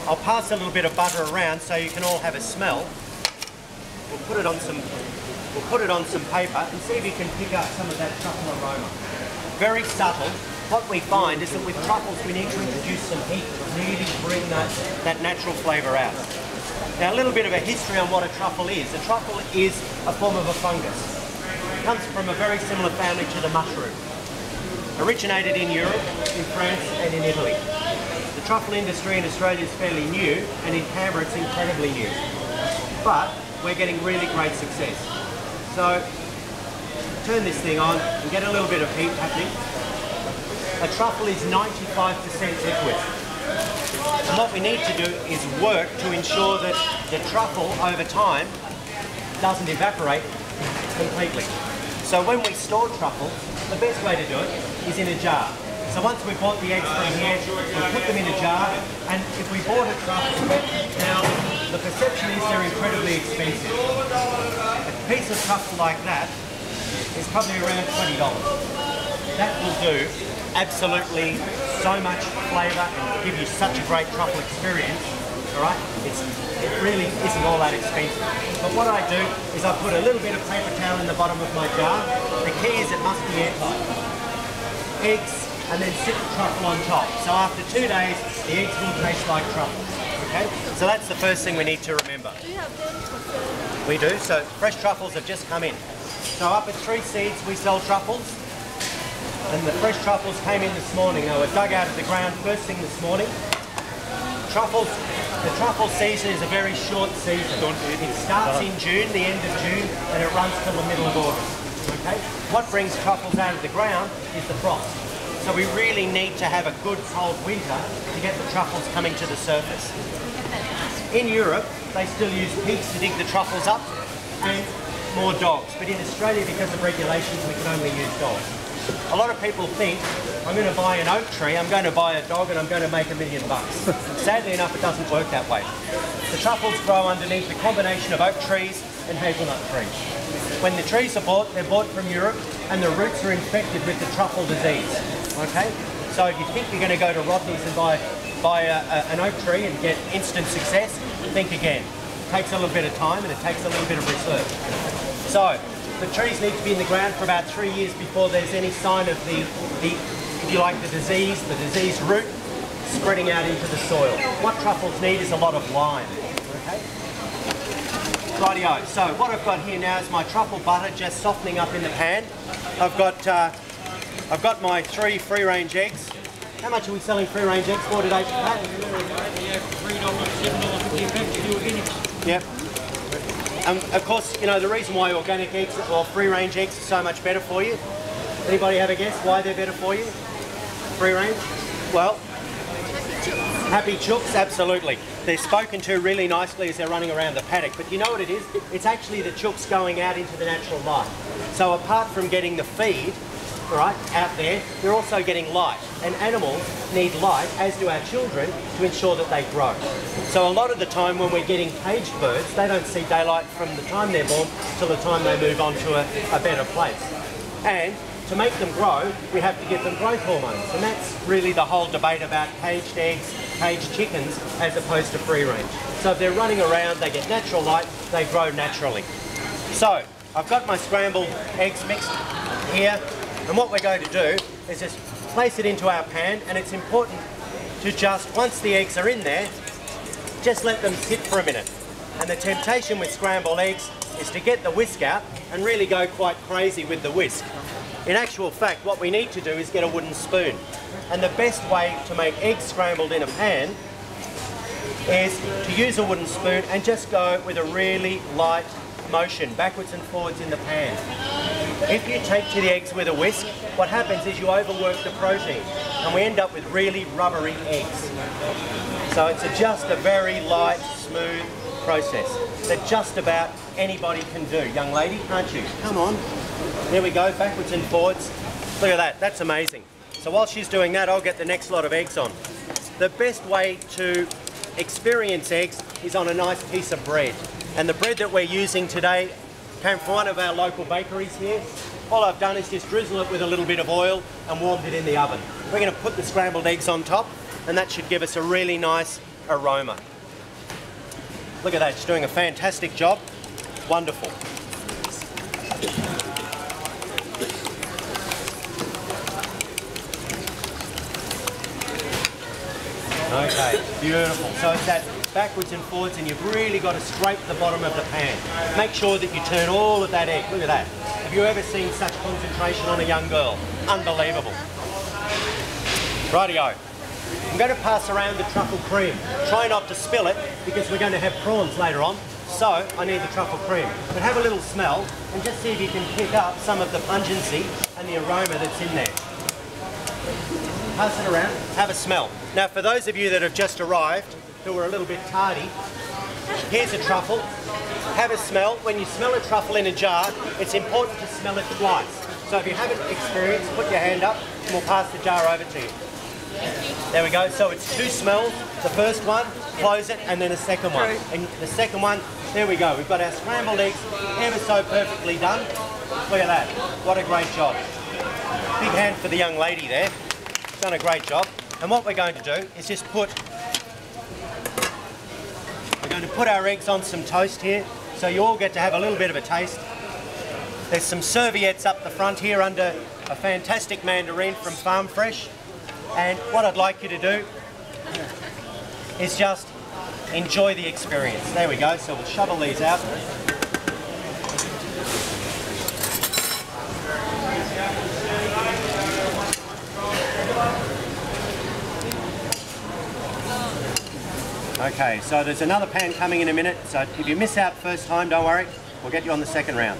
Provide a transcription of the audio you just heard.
I'll pass a little bit of butter around so you can all have a smell. We'll put it on some paper and see if you can pick up some of that truffle aroma. Very subtle. What we find is that with truffles we need to introduce some heat to really bring that natural flavour out. Now a little bit of a history on what a truffle is. A truffle is a form of a fungus. It comes from a very similar family to the mushroom. Originated in Europe, in France and in Italy. The truffle industry in Australia is fairly new, and in Canberra it's incredibly new. But we're getting really great success. So turn this thing on and get a little bit of heat happening. A truffle is 95% liquid. And what we need to do is work to ensure that the truffle over time doesn't evaporate completely. So when we store truffles, the best way to do it is in a jar. So once we've bought the eggs from here, we'll put them in a jar, and if we bought a truffle, now the perception is they're incredibly expensive. A piece of truffle like that is probably around $20. That will do absolutely so much flavour and give you such a great truffle experience. Alright, it really isn't all that expensive. But what I do is I put a little bit of paper towel in the bottom of my jar. The key is it must be airtight. Eggs, and then sit the truffle on top. So after 2 days, the eggs will taste like truffle. Okay, so that's the first thing we need to remember. Do you have them for sale? We do, so fresh truffles have just come in. So up at 3 Seeds we sell truffles, and the fresh truffles came in this morning. They were dug out of the ground first thing this morning. The truffle season is a very short season. It starts in June, the end of June, and it runs till the middle of August. Okay? What brings truffles out of the ground is the frost. So we really need to have a good cold winter to get the truffles coming to the surface. In Europe, they still use pigs to dig the truffles up and more dogs. But in Australia, because of regulations, we can only use dogs. A lot of people think, I'm going to buy an oak tree, I'm going to buy a dog, and I'm going to make $1 million. Sadly enough, it doesn't work that way. The truffles grow underneath a combination of oak trees and hazelnut trees. When the trees are bought, they're bought from Europe, and the roots are infected with the truffle disease. Okay? So if you think you're going to go to Rodney's and buy an oak tree and get instant success, think again. It takes a little bit of time and it takes a little bit of research. So the trees need to be in the ground for about 3 years before there's any sign of the if you like, the diseased root spreading out into the soil. What truffles need is a lot of lime. Okay? Rightio, so what I've got here now is my truffle butter just softening up in the pan. I've got my 3 free-range eggs. How much are we selling free-range eggs for today? $3, $7.50. Yep. Of course, you know, the reason why organic eggs or free-range eggs are so much better for you. Anybody have a guess why they're better for you? Free-range? Well, happy chooks, absolutely. They're spoken to really nicely as they're running around the paddock, but you know what it is? It's actually the chooks going out into the natural light. So apart from getting the feed, right, out there, they're also getting light. And animals need light, as do our children, to ensure that they grow. So a lot of the time when we're getting caged birds, they don't see daylight from the time they're born till the time they move on to a better place. And to make them grow, we have to give them growth hormones. And that's really the whole debate about caged eggs, caged chickens, as opposed to free range. So if they're running around, they get natural light, they grow naturally. So I've got my scrambled eggs mixed here. And what we're going to do is just place it into our pan, and it's important to just, once the eggs are in there, just let them sit for a minute. And the temptation with scrambled eggs is to get the whisk out and really go quite crazy with the whisk. In actual fact, what we need to do is get a wooden spoon. And the best way to make eggs scrambled in a pan is to use a wooden spoon and just go with a really light motion, backwards and forwards in the pan. If you take to the eggs with a whisk, what happens is you overwork the protein, and we end up with really rubbery eggs. So it's just a very light, smooth process that just about anybody can do. Young lady, can't you? Come on. There we go, backwards and forwards. Look at that, that's amazing. So while she's doing that, I'll get the next lot of eggs on. The best way to experience eggs is on a nice piece of bread. And the bread that we're using today came from one of our local bakeries here. All I've done is just drizzle it with a little bit of oil and warmed it in the oven. We're going to put the scrambled eggs on top, and that should give us a really nice aroma. Look at that, she's doing a fantastic job. Wonderful. Okay, beautiful. So it's that backwards and forwards, and you've really got to scrape the bottom of the pan. Make sure that you turn all of that egg. Look at that. Have you ever seen such concentration on a young girl? Unbelievable. Rightio. I'm going to pass around the truffle cream. Try not to spill it because we're going to have prawns later on. So I need the truffle cream. But have a little smell and just see if you can pick up some of the pungency and the aroma that's in there. Pass it around, have a smell. Now for those of you that have just arrived, who are a little bit tardy, here's a truffle. Have a smell. When you smell a truffle in a jar, it's important to smell it twice. So if you haven't experienced, put your hand up and we'll pass the jar over to you. There we go. So it's 2 smells. The first one, close it, and then a second one. And the second one, there we go. We've got our scrambled eggs ever so perfectly done. Look at that. What a great job. Big hand for the young lady there. Done a great job. And what we're going to do is just we're going to put our eggs on some toast here, so you all get to have a little bit of a taste. There's some serviettes up the front here under a fantastic mandarin from Farm Fresh. And what I'd like you to do is just enjoy the experience. There we go, so we'll shovel these out. Okay, so there's another pan coming in a minute, so if you miss out first time, don't worry, we'll get you on the second round.